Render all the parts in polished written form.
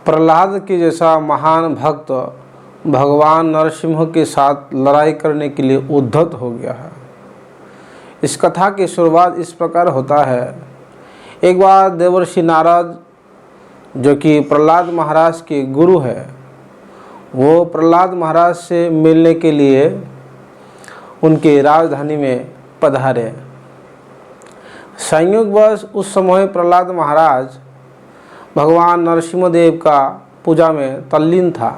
प्रहलाद के जैसा महान भक्त भगवान नरसिंह के साथ लड़ाई करने के लिए उद्धत हो गया है। इस कथा की शुरुआत इस प्रकार होता है। एक बार देवर्षि नारद, जो कि प्रहलाद महाराज के गुरु है, वो प्रहलाद महाराज से मिलने के लिए उनके राजधानी में पधारे। संयोगवश उस समय प्रहलाद महाराज भगवान नरसिंह देव का पूजा में तल्लीन था।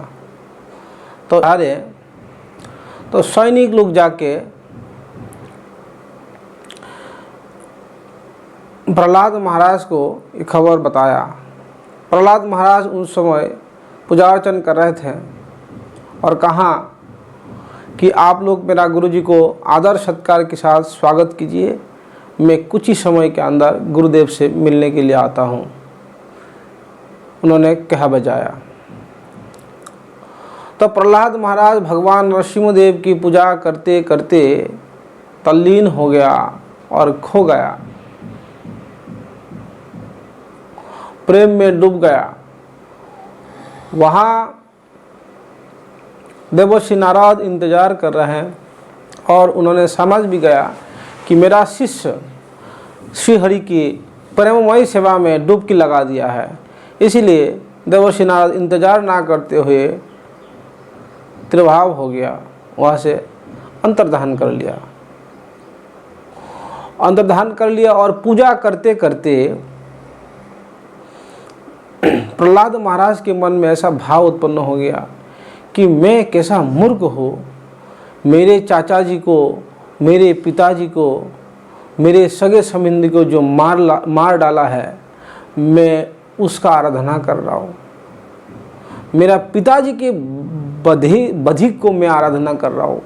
तो सैनिक लोग जाके प्रहलाद महाराज को ये खबर बताया। प्रहलाद महाराज उस समय पूजा अर्चन कर रहे थे और कहा कि आप लोग मेरा गुरुजी को आदर सत्कार के साथ स्वागत कीजिए, मैं कुछ ही समय के अंदर गुरुदेव से मिलने के लिए आता हूँ। उन्होंने कहा बजाया। तो प्रहलाद महाराज भगवान नरसिंह देव की पूजा करते करते तल्लीन हो गया और खो गया, प्रेम में डूब गया। वहाँ देवर्षि नारद इंतजार कर रहे हैं और उन्होंने समझ भी गया कि मेरा शिष्य श्री हरि की प्रेममयी सेवा में डुबकी लगा दिया है। इसीलिए देवर्षि नारद इंतजार ना करते हुए त्रिभाव हो गया, वहाँ से अंतर्धान कर लिया और पूजा करते करते प्रहलाद महाराज के मन में ऐसा भाव उत्पन्न हो गया कि मैं कैसा मूर्ख हूँ, मेरे चाचा जी को, मेरे पिताजी को, मेरे सगे संबंधी को जो मार डाला है, मैं उसका आराधना कर रहा हूँ। मेरा पिताजी के बधिक को मैं आराधना कर रहा हूँ।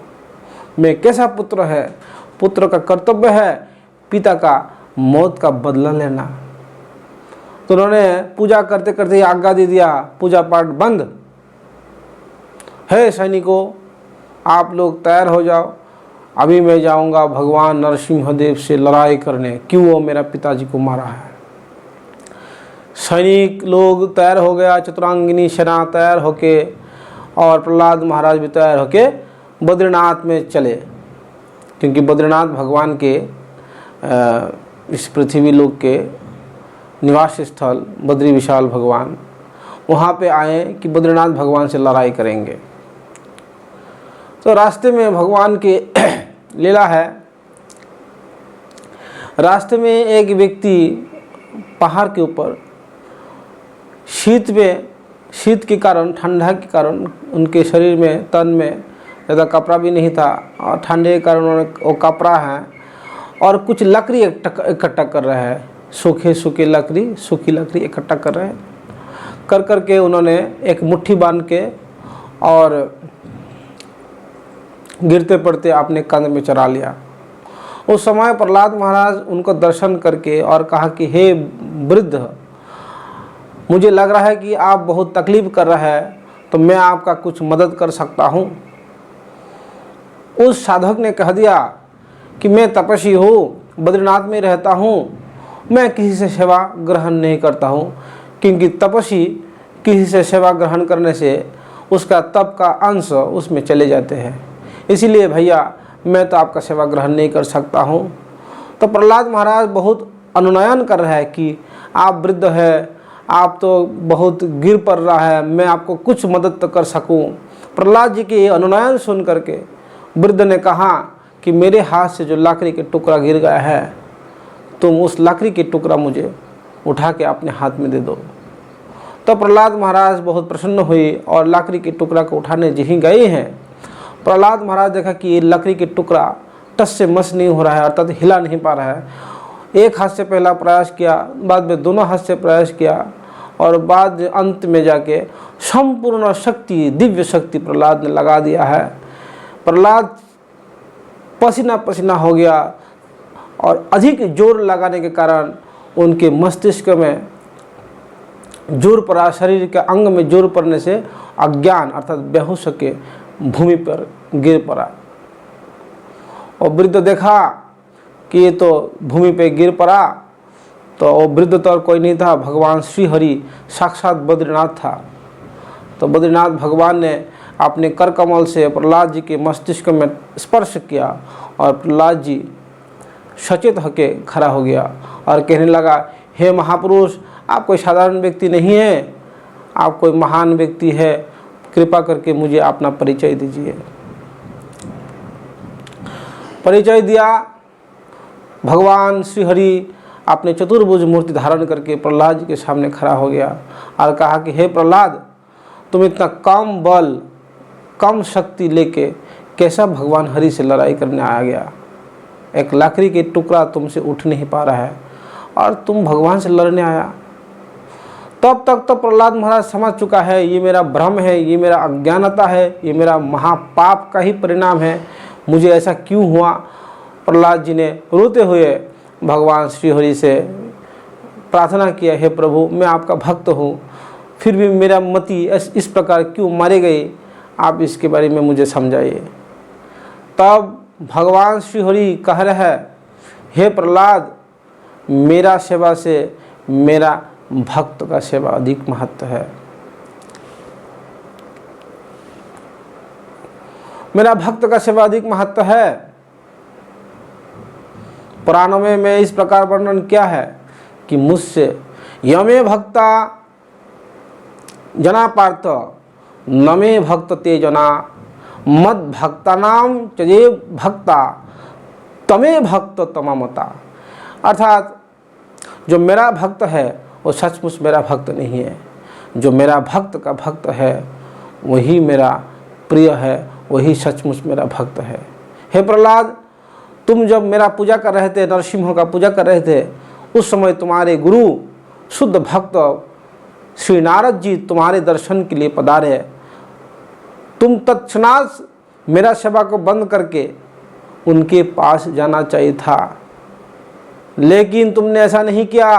मैं कैसा पुत्र है, पुत्र का कर्तव्य है पिता का मौत का बदला लेना। तो उन्होंने पूजा करते करते आज्ञा दे दिया, पूजा पाठ बंद है, सैनिकों आप लोग तैयार हो जाओ, अभी मैं जाऊंगा भगवान नरसिंह देव से लड़ाई करने, क्यों वो मेरा पिताजी को मारा है। सैनिक लोग तैयार हो गया, चतुरांगिनी सेना तैयार होके और प्रहलाद महाराज भी तैयार होके बद्रीनाथ में चले, क्योंकि बद्रीनाथ भगवान के इस पृथ्वी लोक के निवास स्थल बद्री विशाल भगवान, वहाँ पे आए कि बद्रीनाथ भगवान से लड़ाई करेंगे। तो रास्ते में भगवान के लीला है। रास्ते में एक व्यक्ति पहाड़ के ऊपर शीत के कारण, ठंडा के कारण उनके शरीर में, तन में ज़्यादा कपड़ा भी नहीं था और ठंडे के कारण उन्होंने वो कपड़ा है और कुछ लकड़ी इकट्ठा कर रहे हैं, सूखी लकड़ी इकट्ठा कर रहे हैं। कर के उन्होंने एक मुट्ठी बांध के और गिरते पड़ते अपने कंध में चढ़ा लिया। उस समय प्रहलाद महाराज उनको दर्शन करके और कहा कि हे वृद्ध, मुझे लग रहा है कि आप बहुत तकलीफ कर रहे हैं, तो मैं आपका कुछ मदद कर सकता हूँ। उस साधक ने कह दिया कि मैं तपस्वी हूँ, बद्रीनाथ में रहता हूँ, मैं किसी से सेवा ग्रहण नहीं करता हूँ, क्योंकि तपस्वी किसी से सेवा ग्रहण करने से उसका तप का अंश उसमें चले जाते हैं, इसीलिए भैया मैं तो आपका सेवा ग्रहण नहीं कर सकता हूँ। तो प्रहलाद महाराज बहुत अनुनयन कर रहा है कि आप वृद्ध है, आप तो बहुत गिर पड़ रहा है, मैं आपको कुछ मदद तो कर सकूं। प्रहलाद जी के अनुनयन सुन करके वृद्ध ने कहा कि मेरे हाथ से जो लकड़ी के टुकड़ा गिर गया है, तुम उस लकड़ी के टुकड़ा मुझे उठा के अपने हाथ में दे दो। तो प्रहलाद महाराज बहुत प्रसन्न हुए और लकड़ी के टुकड़ा को उठाने जहीं गए हैं, प्रहलाद महाराज देखा कि ये लकड़ी के टुकड़ा टस से मस नहीं हो रहा है, अर्थात हिला नहीं पा रहा है। एक हाथ से पहला प्रयास किया, बाद में दोनों हाथ से प्रयास किया और बाद अंत में जाके संपूर्ण शक्ति, दिव्य शक्ति प्रहलाद ने लगा दिया है। प्रहलाद पसीना पसीना हो गया और अधिक जोर लगाने के कारण उनके मस्तिष्क में जोर पड़ा, शरीर के अंग में जोर पड़ने से अज्ञान अर्थात बेहोश के भूमि पर गिर पड़ा। और वृद्ध देखा कि ये तो भूमि पे गिर पड़ा, तो वो वृद्ध तो और कोई नहीं था, भगवान श्री हरि साक्षात बद्रीनाथ था। तो बद्रीनाथ भगवान ने अपने कर कमल से प्रहलाद जी के मस्तिष्क में स्पर्श किया और प्रहलाद जी सचेत होके खड़ा हो गया और कहने लगा, हे महापुरुष, आप कोई साधारण व्यक्ति नहीं है, आप कोई महान व्यक्ति है, कृपा करके मुझे अपना परिचय दीजिए। परिचय दिया। भगवान श्री हरि अपने चतुर्भुज मूर्ति धारण करके प्रहलाद जी के सामने खड़ा हो गया और कहा कि हे प्रहलाद, तुम इतना कम बल, कम शक्ति लेके कैसा भगवान हरि से लड़ाई करने आ गया? एक लकड़ी के टुकड़ा तुमसे उठ नहीं पा रहा है और तुम भगवान से लड़ने आया। तब तक तो प्रहलाद महाराज समझ चुका है, ये मेरा भ्रम है, ये मेरा अज्ञानता है, ये मेरा महापाप का ही परिणाम है, मुझे ऐसा क्यों हुआ। प्रहलाद जी ने रोते हुए भगवान श्री हरि से प्रार्थना किया, हे प्रभु, मैं आपका भक्त हूँ, फिर भी मेरा मति इस प्रकार क्यों मारे गई, आप इसके बारे में मुझे समझाइए। तब भगवान श्री हरि कह रहे हैं, हे प्रहलाद, मेरा सेवा से मेरा भक्त का सेवा अधिक महत्व है। मेरा भक्त का सेवा अधिक महत्व है। पुराणों में इस प्रकार वर्णन किया है कि मुझसे यमे भक्ता जना पार्थ नमे भक्त ते जना मद भक्तानाम चजे भक्ता तमे भक्त तमामता। अर्थात जो मेरा भक्त है वो सचमुच मेरा भक्त नहीं है, जो मेरा भक्त का भक्त है वही मेरा प्रिय है, वही सचमुच मेरा भक्त है। हे प्रहलाद, तुम जब मेरा पूजा कर रहे थे, नरसिंह का पूजा कर रहे थे, उस समय तुम्हारे गुरु शुद्ध भक्त श्री नारद जी तुम्हारे दर्शन के लिए पधारे। तुम तत्क्षणात मेरा सेवा को बंद करके उनके पास जाना चाहिए था, लेकिन तुमने ऐसा नहीं किया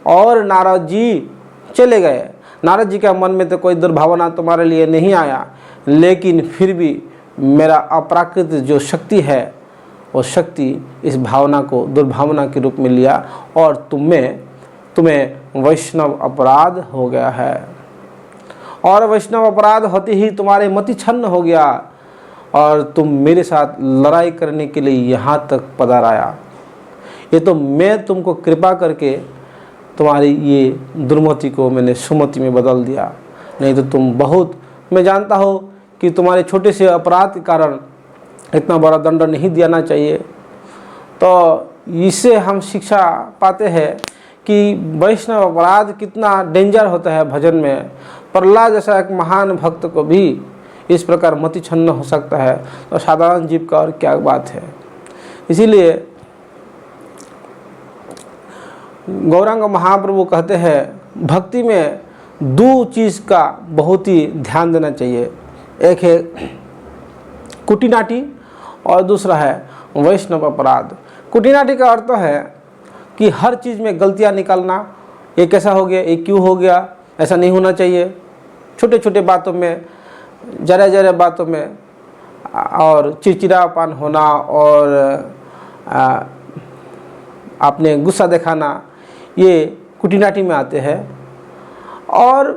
और नारद जी चले गए। नारद जी के मन में तो कोई दुर्भावना तुम्हारे लिए नहीं आया, लेकिन फिर भी मेरा अपराकृत जो शक्ति है वो शक्ति इस भावना को दुर्भावना के रूप में लिया और तुम्हें वैष्णव अपराध हो गया है। और वैष्णव अपराध होते ही तुम्हारे मति छन्न हो गया और तुम मेरे साथ लड़ाई करने के लिए यहाँ तक पधार आया। ये तो मैं तुमको कृपा करके तुम्हारी ये दुर्मति को मैंने सुमति में बदल दिया, नहीं तो तुम बहुत, मैं जानता हूँ कि तुम्हारे छोटे से अपराध के कारण इतना बड़ा दंड नहीं देना चाहिए। तो इससे हम शिक्षा पाते हैं कि वैष्णव अपराध कितना डेंजर होता है भजन में। प्रहलाद जैसा एक महान भक्त को भी इस प्रकार मति छन्न हो सकता है, तो साधारण जीव का और क्या बात है। इसीलिए गौरांग महाप्रभु कहते हैं भक्ति में दो चीज़ का बहुत ही ध्यान देना चाहिए, एक है कुटिनाटी और दूसरा है वैष्णव अपराध। कुटिनाटी का अर्थ है कि हर चीज़ में गलतियां निकालना, ये कैसा हो गया, ये क्यों हो गया, ऐसा नहीं होना चाहिए। छोटे छोटे बातों में, जरा जरा बातों में और चिड़चिड़ापन होना और अपने गुस्सा दिखाना, ये कुटिनाटी में आते हैं। और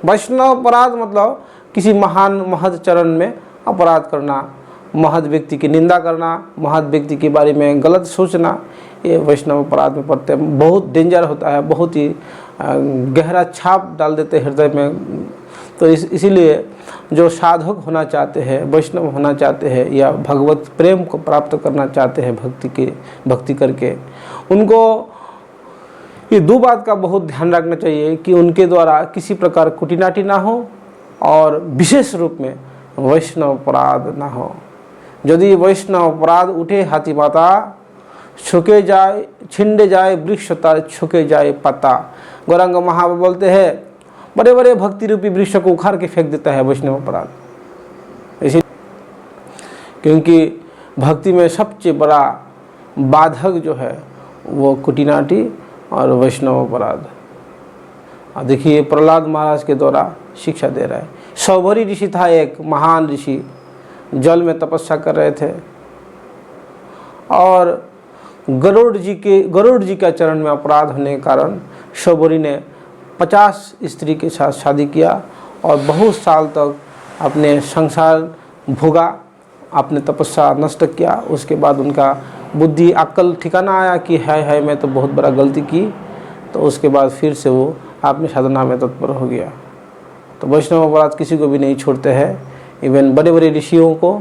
वैष्णव अपराध मतलब किसी महान महद चरण में अपराध करना, महद व्यक्ति की निंदा करना, महद व्यक्ति के बारे में गलत सोचना, ये वैष्णव अपराध में पड़ते हैं। बहुत डेंजर होता है, बहुत ही गहरा छाप डाल देते हैं हृदय में। तो इसीलिए जो साधक होना चाहते हैं, वैष्णव होना चाहते हैं या भगवत प्रेम को प्राप्त करना चाहते हैं भक्ति करके, उनको ये दो बात का बहुत ध्यान रखना चाहिए कि उनके द्वारा किसी प्रकार कुटिनाटी ना हो और विशेष रूप में वैष्णव अपराध ना हो। यदि वैष्णव अपराध उठे, हाथी माता छुके जाए, छिंडे जाए वृक्ष तर छुके जाए पत्ता। गौरांग महाप्रभु बोलते हैं बड़े बड़े भक्ति रूपी वृक्ष को उखाड़ के फेंक देता है वैष्णव अपराध। इसी क्योंकि भक्ति में सबसे बड़ा बाधक जो है वो कुटिनाटी और वैष्णव अपराध। देखिए प्रहलाद महाराज के द्वारा शिक्षा दे रहा है। सौभरी ऋषि था, एक महान ऋषि, जल में तपस्या कर रहे थे और गरुड़ जी का चरण में अपराध होने के कारण शौभरी ने 50 स्त्री के साथ शादी किया और बहुत साल तक अपने संसार भोगा, अपने तपस्या नष्ट किया। उसके बाद उनका बुद्धि अक्ल ठिकाना आया कि है मैं तो बहुत बड़ा गलती की, तो उसके बाद फिर से वो अपनी साधना में तत्पर हो गया। तो वैष्णव अपराध किसी को भी नहीं छोड़ते हैं, इवन बड़े बड़े ऋषियों को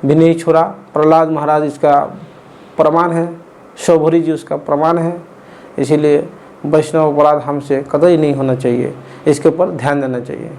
भी नहीं छोड़ा। प्रहलाद महाराज इसका प्रमाण है, शौभरी जी उसका प्रमाण है। इसीलिए वैष्णव अपराध हमसे कतई नहीं होना चाहिए, इसके ऊपर ध्यान देना चाहिए।